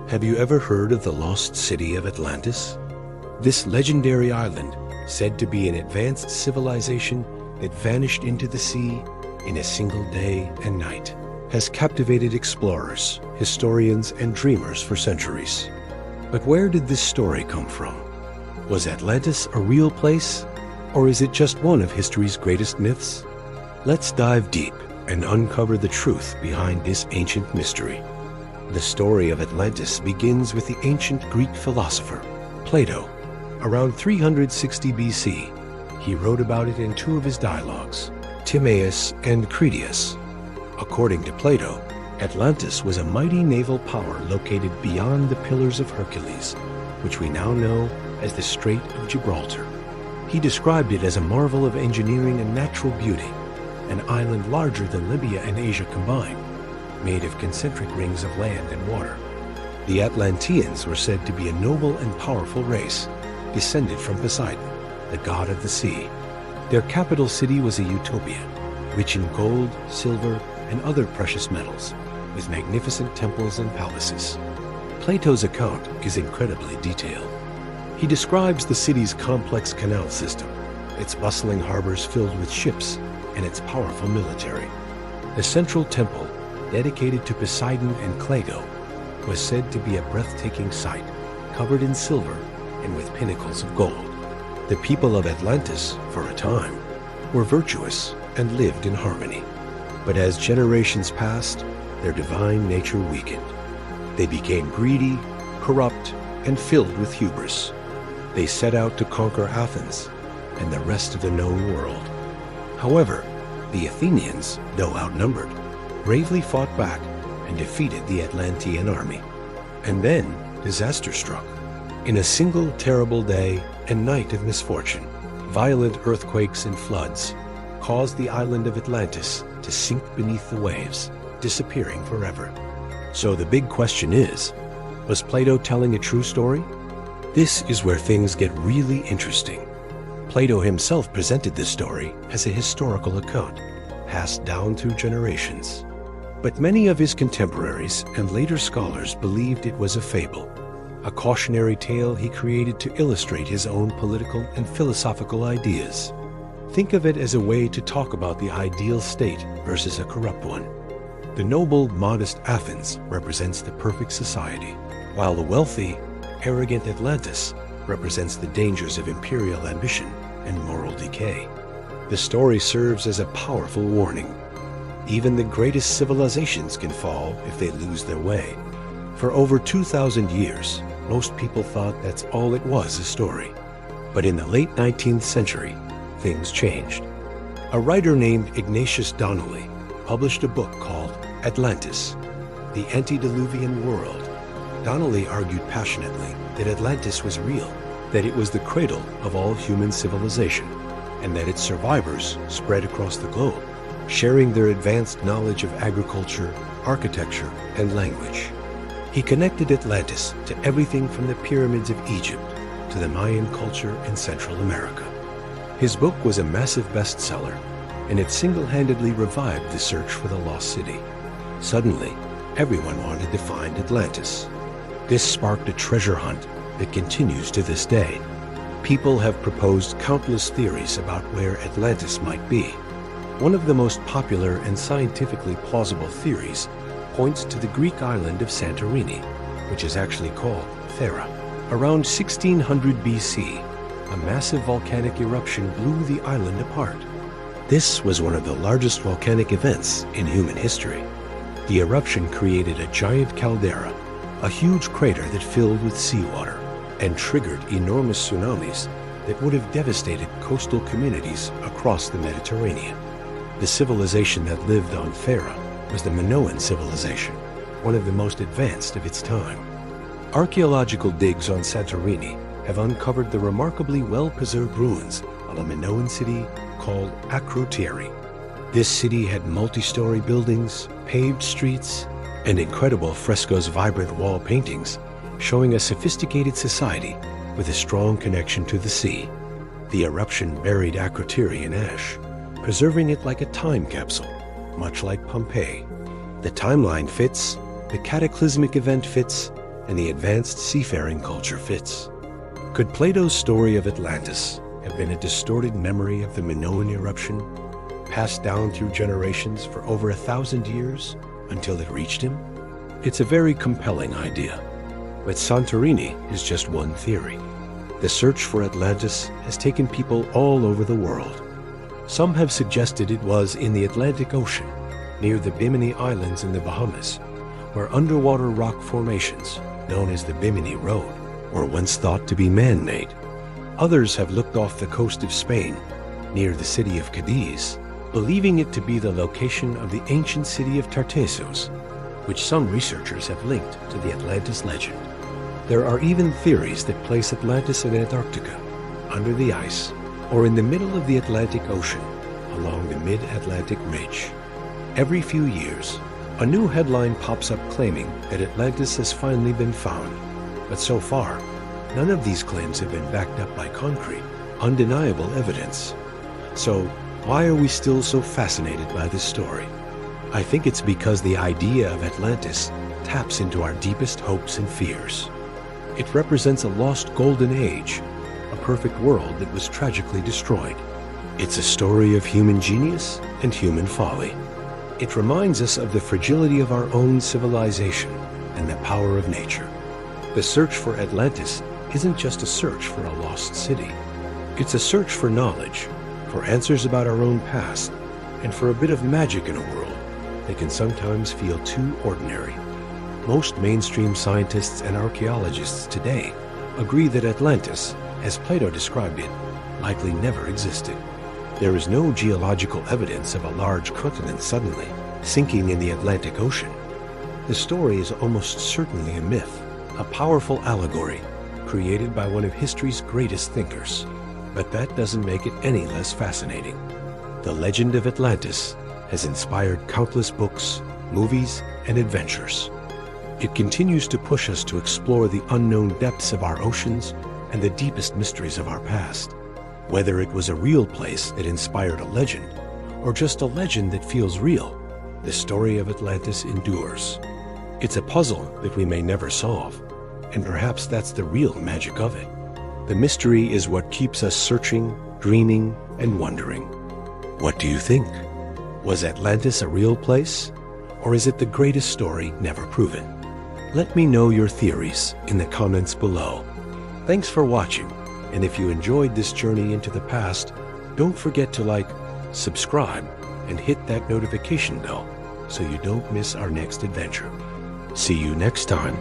Have you ever heard of the Lost City of Atlantis? This legendary island, said to be an advanced civilization that vanished into the sea in a single day and night, has captivated explorers, historians, and dreamers for centuries. But where did this story come from? Was Atlantis a real place, or is it just one of history's greatest myths? Let's dive deep and uncover the truth behind this ancient mystery. The story of Atlantis begins with the ancient Greek philosopher, Plato. Around 360 BC, he wrote about it in two of his dialogues, Timaeus and Critias. According to Plato, Atlantis was a mighty naval power located beyond the Pillars of Hercules, which we now know as the Strait of Gibraltar. He described it as a marvel of engineering and natural beauty, an island larger than Libya and Asia combined, made of concentric rings of land and water. The Atlanteans were said to be a noble and powerful race, descended from Poseidon, the god of the sea. Their capital city was a utopia, rich in gold, silver, and other precious metals, with magnificent temples and palaces. Plato's account is incredibly detailed. He describes the city's complex canal system, its bustling harbors filled with ships, and its powerful military. The central temple, dedicated to Poseidon and Cleito, was said to be a breathtaking sight, covered in silver and with pinnacles of gold. The people of Atlantis, for a time, were virtuous and lived in harmony. But as generations passed, their divine nature weakened. They became greedy, corrupt, and filled with hubris. They set out to conquer Athens and the rest of the known world. However, the Athenians, though outnumbered, bravely fought back and defeated the Atlantean army. And then disaster struck. In a single terrible day and night of misfortune, violent earthquakes and floods caused the island of Atlantis to sink beneath the waves, disappearing forever. So the big question is, was Plato telling a true story? This is where things get really interesting. Plato himself presented this story as a historical account, passed down through generations. But many of his contemporaries and later scholars believed it was a fable, a cautionary tale he created to illustrate his own political and philosophical ideas. Think of it as a way to talk about the ideal state versus a corrupt one. The noble, modest Athens represents the perfect society, while the wealthy, arrogant Atlantis represents the dangers of imperial ambition and moral decay. The story serves as a powerful warning. Even the greatest civilizations can fall if they lose their way. For over 2,000 years, most people thought that's all it was, a story. But in the late 19th century, things changed. A writer named Ignatius Donnelly published a book called Atlantis, the Antediluvian World. Donnelly argued passionately that Atlantis was real, that it was the cradle of all human civilization, and that its survivors spread across the globe, sharing their advanced knowledge of agriculture, architecture, and language. He connected Atlantis to everything from the pyramids of Egypt to the Mayan culture in Central America. His book was a massive bestseller, and it single-handedly revived the search for the lost city. Suddenly, everyone wanted to find Atlantis. This sparked a treasure hunt that continues to this day. People have proposed countless theories about where Atlantis might be. One of the most popular and scientifically plausible theories points to the Greek island of Santorini, which is actually called Thera. Around 1600 BC, a massive volcanic eruption blew the island apart. This was one of the largest volcanic events in human history. The eruption created a giant caldera, a huge crater that filled with seawater, and triggered enormous tsunamis that would have devastated coastal communities across the Mediterranean. The civilization that lived on Thera was the Minoan civilization, one of the most advanced of its time. Archaeological digs on Santorini have uncovered the remarkably well-preserved ruins of a Minoan city called Akrotiri. This city had multi-story buildings, paved streets, and incredible frescoes, vibrant wall paintings, showing a sophisticated society with a strong connection to the sea. The eruption buried Akrotiri in ash, preserving it like a time capsule, much like Pompeii. The timeline fits, the cataclysmic event fits, and the advanced seafaring culture fits. Could Plato's story of Atlantis have been a distorted memory of the Minoan eruption, passed down through generations for over 1,000 years until it reached him? It's a very compelling idea, but Santorini is just one theory. The search for Atlantis has taken people all over the world. Some have suggested it was in the Atlantic Ocean, near the Bimini Islands in the Bahamas, where underwater rock formations, known as the Bimini Road, were once thought to be man-made. Others have looked off the coast of Spain, near the city of Cadiz, believing it to be the location of the ancient city of Tartessos, which some researchers have linked to the Atlantis legend. There are even theories that place Atlantis in Antarctica, under the ice, or in the middle of the Atlantic Ocean, along the mid-Atlantic ridge. Every few years, a new headline pops up claiming that Atlantis has finally been found. But so far, none of these claims have been backed up by concrete, undeniable evidence. So, why are we still so fascinated by this story? I think it's because the idea of Atlantis taps into our deepest hopes and fears. It represents a lost golden age, a perfect world that was tragically destroyed. It's a story of human genius and human folly. It reminds us of the fragility of our own civilization and the power of nature. The search for Atlantis isn't just a search for a lost city. It's a search for knowledge, for answers about our own past, and for a bit of magic in a world that can sometimes feel too ordinary. Most mainstream scientists and archaeologists today agree that Atlantis, as Plato described it, likely never existed. There is no geological evidence of a large continent suddenly sinking in the Atlantic Ocean. The story is almost certainly a myth, a powerful allegory created by one of history's greatest thinkers. But that doesn't make it any less fascinating. The legend of Atlantis has inspired countless books, movies, and adventures. It continues to push us to explore the unknown depths of our oceans and the deepest mysteries of our past. Whether it was a real place that inspired a legend, or just a legend that feels real, the story of Atlantis endures. It's a puzzle that we may never solve, and perhaps that's the real magic of it. The mystery is what keeps us searching, dreaming, and wondering. What do you think? Was Atlantis a real place, or is it the greatest story never proven? Let me know your theories in the comments below. Thanks for watching, and if you enjoyed this journey into the past, don't forget to like, subscribe, and hit that notification bell so you don't miss our next adventure. See you next time.